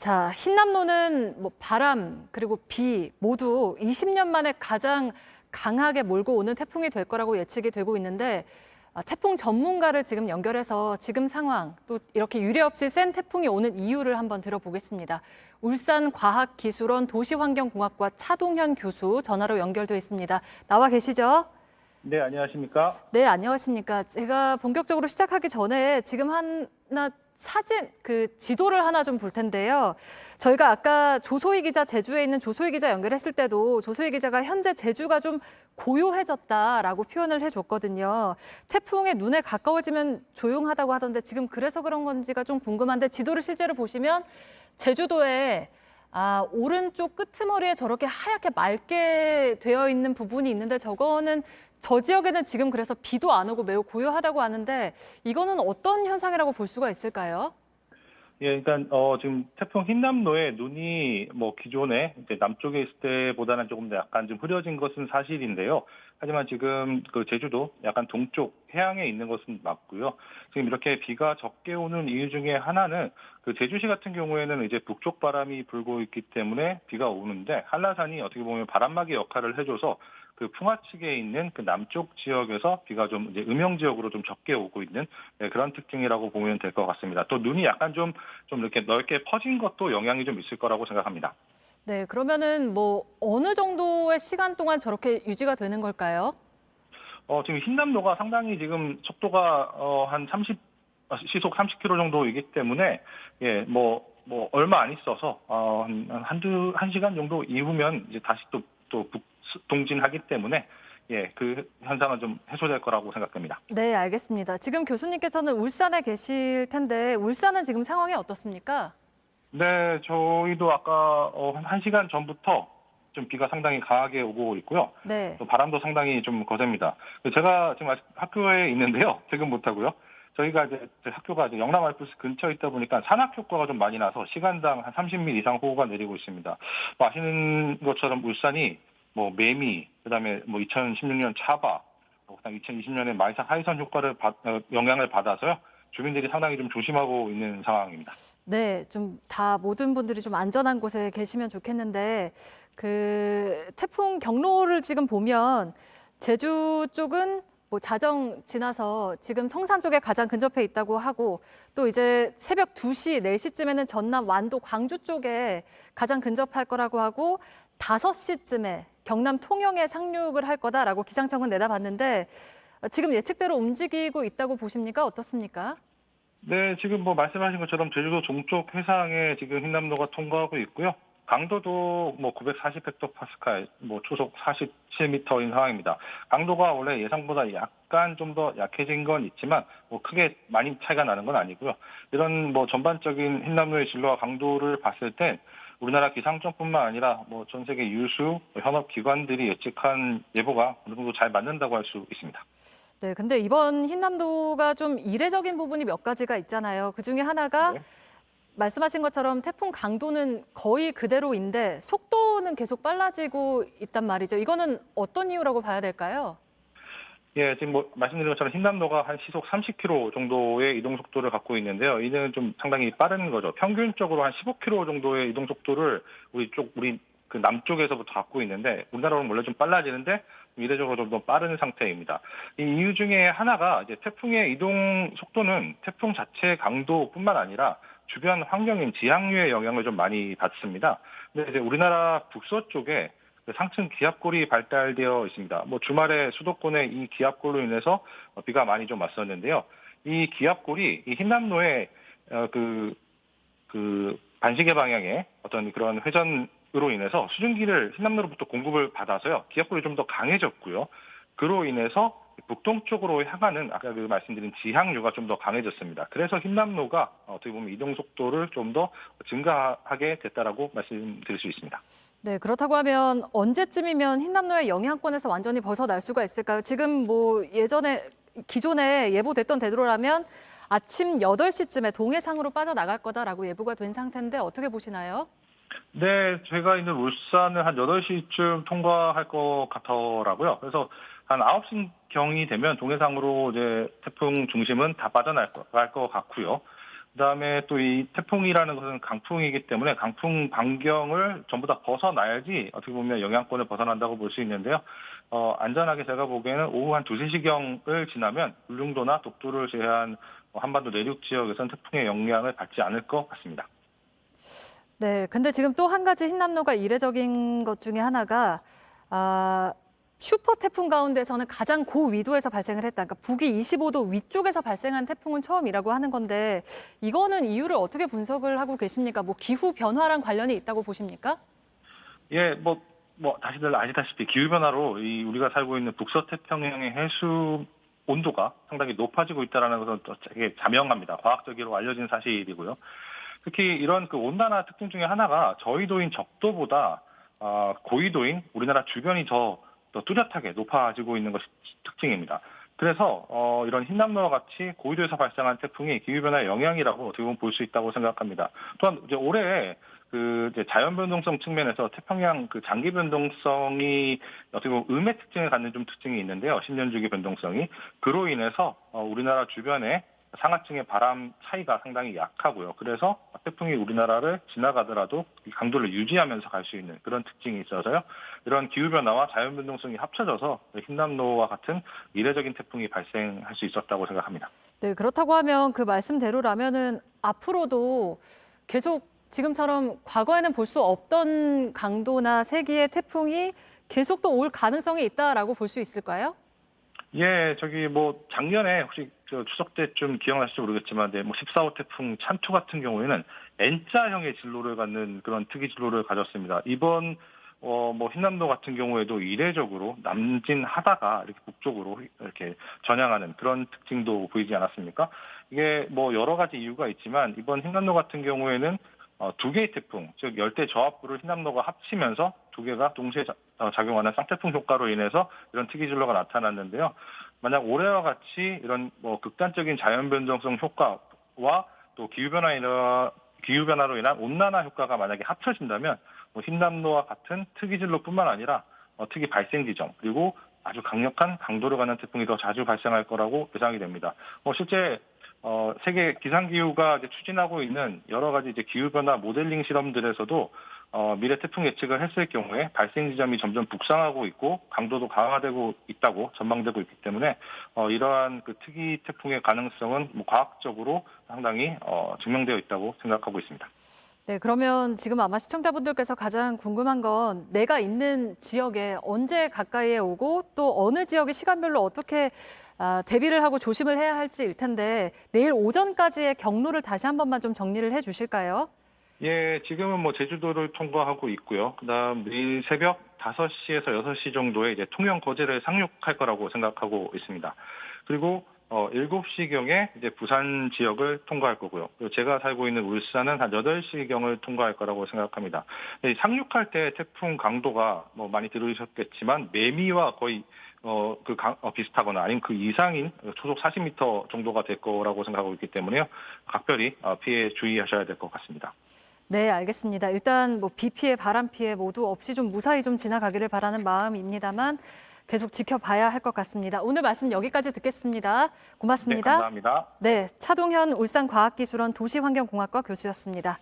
자, 흰남노는 뭐 바람 그리고 비 모두 20년 만에 가장 강하게 몰고 오는 태풍이 될 거라고 예측이 되고 있는데 태풍 전문가를 지금 연결해서 지금 상황 또 이렇게 유례없이 센 태풍이 오는 이유를 한번 들어보겠습니다. 울산과학기술원 도시환경공학과 차동현 교수 전화로 연결돼 있습니다. 나와 계시죠? 네, 안녕하십니까? 네, 안녕하십니까. 제가 본격적으로 시작하기 전에 지금 하나 사진, 지도를 하나 좀 볼 텐데요. 저희가 아까 조소희 기자, 제주에 있는 조소희 기자 연결했을 때도 조소희 기자가 현재 제주가 좀 고요해졌다라고 표현을 해줬거든요. 태풍의 눈에 가까워지면 조용하다고 하던데 지금 그래서 그런 건지가 좀 궁금한데 지도를 실제로 보시면 제주도에 오른쪽 끄트머리에 저렇게 하얗게 맑게 되어 있는 부분이 있는데 저 지역에는 지금 그래서 비도 안 오고 매우 고요하다고 하는데 이거는 어떤 현상이라고 볼 수가 있을까요? 예, 일단 지금 태풍 흰남노의 눈이 기존에 이제 남쪽에 있을 때보다는 조금 더 약간 좀 흐려진 것은 사실인데요. 하지만 지금 그 제주도 약간 동쪽 해양에 있는 것은 맞고요. 지금 이렇게 비가 적게 오는 이유 중에 하나는 그 제주시 같은 경우에는 이제 북쪽 바람이 불고 있기 때문에 비가 오는데 한라산이 어떻게 보면 바람막이 역할을 해줘서 그 풍화측에 있는 그 남쪽 지역에서 비가 좀 이제 음영 지역으로 좀 적게 오고 있는 그런 특징이라고 보면 될 것 같습니다. 또 눈이 약간 좀 이렇게 넓게 퍼진 것도 영향이 좀 있을 거라고 생각합니다. 네, 그러면은 뭐 어느 정도의 시간 동안 저렇게 유지가 되는 걸까요? 지금 흰남노가 상당히 지금 속도가 한 시속 30km 정도이기 때문에 얼마 안 있어서 한 시간 정도 이후면 이제 다시 또 동진하기 때문에 그 현상은 좀 해소될 거라고 생각됩니다. 네, 알겠습니다. 지금 교수님께서는 울산에 계실 텐데 울산은 지금 상황이 어떻습니까? 네, 저희도 아까 한 시간 전부터 좀 비가 상당히 강하게 오고 있고요. 네. 또 바람도 상당히 좀 거셉니다. 제가 지금 학교에 있는데요. 지금 못하고요. 저희가 이제 학교가 이제 영남 알프스 근처에 있다 보니까 산악 효과가 좀 많이 나서 시간당 한 30mm 이상 호우가 내리고 있습니다. 아시는 것처럼 울산이 매미, 그다음에 2016년 차바, 그다음 2020년에 마이삭 하이선 효과를 영향을 받아서요. 주민들이 상당히 좀 조심하고 있는 상황입니다. 네, 좀 다 모든 분들이 좀 안전한 곳에 계시면 좋겠는데 그 태풍 경로를 지금 보면 제주 쪽은 뭐 자정 지나서 지금 성산 쪽에 가장 근접해 있다고 하고 또 이제 새벽 2시, 4시쯤에는 전남 완도 광주 쪽에 가장 근접할 거라고 하고 5시쯤에 경남 통영에 상륙을 할 거다라고 기상청은 내다봤는데 지금 예측대로 움직이고 있다고 보십니까? 어떻습니까? 네, 지금 말씀하신 것처럼 제주도 동쪽 해상에 지금 흰남노가 통과하고 있고요. 강도도 940 헥토파스칼, 초속 47m인 상황입니다. 강도가 원래 예상보다 약간 좀 더 약해진 건 있지만 크게 많이 차이가 나는 건 아니고요. 이런 전반적인 흰남노의 진로와 강도를 봤을 때 우리나라 기상청뿐만 아니라 전 세계 유수 현업 기관들이 예측한 예보가 어느 정도 잘 맞는다고 할 수 있습니다. 네, 근데 이번 흰남노가 좀 이례적인 부분이 몇 가지가 있잖아요. 그중에 하나가 네. 말씀하신 것처럼 태풍 강도는 거의 그대로인데 속도는 계속 빨라지고 있단 말이죠. 이거는 어떤 이유라고 봐야 될까요? 예, 지금 말씀드린 것처럼 흰남노가 한 시속 30km 정도의 이동 속도를 갖고 있는데요. 이는 좀 상당히 빠른 거죠. 평균적으로 한 15km 정도의 이동 속도를 우리 그 남쪽에서부터 갖고 있는데 우리나라는 원래 좀 빨라지는데 이례적으로 좀 더 빠른 상태입니다. 이 이유 중에 하나가 이제 태풍의 이동 속도는 태풍 자체의 강도뿐만 아니라 주변 환경인 지상류의 영향을 좀 많이 받습니다. 근데 이제 우리나라 북서쪽에 상층 기압골이 발달되어 있습니다. 주말에 수도권에 이 기압골로 인해서 비가 많이 좀 왔었는데요. 이 기압골이 이 흰남노의 그 반시계 방향의 어떤 그런 회전으로 인해서 수증기를 흰남노로부터 공급을 받아서요. 기압골이 좀 더 강해졌고요. 그로 인해서 북동쪽으로 향하는 아까 말씀드린 지상류가 좀 더 강해졌습니다. 그래서 흰남노가 어떻게 보면 이동 속도를 좀 더 증가하게 됐다라고 말씀드릴 수 있습니다. 네, 그렇다고 하면 언제쯤이면 흰남노의 영향권에서 완전히 벗어날 수가 있을까요? 지금 기존에 예보됐던 대로라면 아침 8시쯤에 동해상으로 빠져나갈 거다라고 예보가 된 상태인데 어떻게 보시나요? 네, 제가 있는 울산은 한 8시쯤 통과할 것 같더라고요. 그래서 한 9시 경이 되면 동해상으로 이제 태풍 중심은 다 빠져나갈 것 같고요. 그다음에 또 이 태풍이라는 것은 강풍이기 때문에 강풍 반경을 전부 다 벗어나야지 어떻게 보면 영향권을 벗어난다고 볼 수 있는데요. 안전하게 제가 보기에는 오후 한 2, 3시경을 지나면 울릉도나 독도를 제외한 한반도 내륙 지역에서는 태풍의 영향을 받지 않을 것 같습니다. 네, 근데 지금 또 한 가지 흰남노가 이례적인 것 중에 하나가 슈퍼 태풍 가운데서는 가장 고위도에서 발생을 했다. 그러니까 북위 25도 위쪽에서 발생한 태풍은 처음이라고 하는 건데 이거는 이유를 어떻게 분석을 하고 계십니까? 뭐 기후 변화랑 관련이 있다고 보십니까? 예, 다시들 아시다시피 기후변화로 우리가 살고 있는 북서태평양의 해수 온도가 상당히 높아지고 있다는 것은 또 되게 자명합니다. 과학적으로 알려진 사실이고요. 특히 이런 그 온난화 특징 중에 하나가 저위도인 적도보다 고위도인 우리나라 주변이 더 뚜렷하게 높아지고 있는 것이 특징입니다. 그래서 이런 흰남노와 같이 고위도에서 발생한 태풍이 기후변화의 영향이라고 어떻게 보면 볼 수 있다고 생각합니다. 또한 이제 올해 이제 자연 변동성 측면에서 태평양 그 장기 변동성이 어떻게 보면 음의 특징을 갖는 좀 특징이 있는데요. 10년 주기 변동성이 그로 인해서 우리나라 주변에 상하층의 바람 차이가 상당히 약하고요. 그래서 태풍이 우리나라를 지나가더라도 강도를 유지하면서 갈 수 있는 그런 특징이 있어서요. 이런 기후변화와 자연변동성이 합쳐져서 흰남노와 같은 이례적인 태풍이 발생할 수 있었다고 생각합니다. 네, 그렇다고 하면 그 말씀대로라면은 앞으로도 계속 지금처럼 과거에는 볼 수 없던 강도나 세기의 태풍이 계속 또 올 가능성이 있다라고 볼 수 있을까요? 예, 작년에 혹시 추석 때쯤 기억나실지 모르겠지만, 14호 태풍 찬투 같은 경우에는 N자형의 진로를 갖는 그런 특이 진로를 가졌습니다. 이번 흰남노 같은 경우에도 이례적으로 남진하다가 이렇게 북쪽으로 이렇게 전향하는 그런 특징도 보이지 않았습니까? 이게 여러 가지 이유가 있지만 이번 흰남노 같은 경우에는 두 개의 태풍, 즉 열대 저압부를 흰남노가 합치면서 두 개가 동시에 작용하는 쌍태풍 효과로 인해서 이런 특이 진로가 나타났는데요. 만약 올해와 같이 이런 극단적인 자연 변동성 효과와 또 기후변화로 인한 온난화 효과가 만약에 합쳐진다면 흰남노와 같은 특이 진로뿐만 아니라 특이 발생 지점 그리고 아주 강력한 강도를 갖는 태풍이 더 자주 발생할 거라고 예상이 됩니다. 실제 세계 기상기후가 이제 추진하고 있는 여러 가지 이제 기후변화 모델링 실험들에서도 미래 태풍 예측을 했을 경우에 발생 지점이 점점 북상하고 있고 강도도 강화되고 있다고 전망되고 있기 때문에 이러한 그 특이 태풍의 가능성은 과학적으로 상당히 증명되어 있다고 생각하고 있습니다. 네, 그러면 지금 아마 시청자분들께서 가장 궁금한 건 내가 있는 지역에 언제 가까이에 오고 또 어느 지역의 시간별로 어떻게 대비를 하고 조심을 해야 할지일 텐데 내일 오전까지의 경로를 다시 한 번만 좀 정리를 해 주실까요? 예, 지금은 제주도를 통과하고 있고요. 그다음 내일 새벽 5시에서 6시 정도에 이제 통영 거제를 상륙할 거라고 생각하고 있습니다. 그리고 7시경에 이제 부산 지역을 통과할 거고요. 그리고 제가 살고 있는 울산은 한 8시경을 통과할 거라고 생각합니다. 상륙할 때 태풍 강도가 많이 들으셨겠지만 매미와 거의 비슷하거나 아니면 그 이상인 초속 40m 정도가 될 거라고 생각하고 있기 때문에요. 각별히 피해 주의하셔야 될 것 같습니다. 네, 알겠습니다. 일단 비 피해, 바람 피해 모두 없이 좀 무사히 좀 지나가기를 바라는 마음입니다만 계속 지켜봐야 할 것 같습니다. 오늘 말씀 여기까지 듣겠습니다. 고맙습니다. 네, 감사합니다. 네, 차동현 울산과학기술원 도시환경공학과 교수였습니다.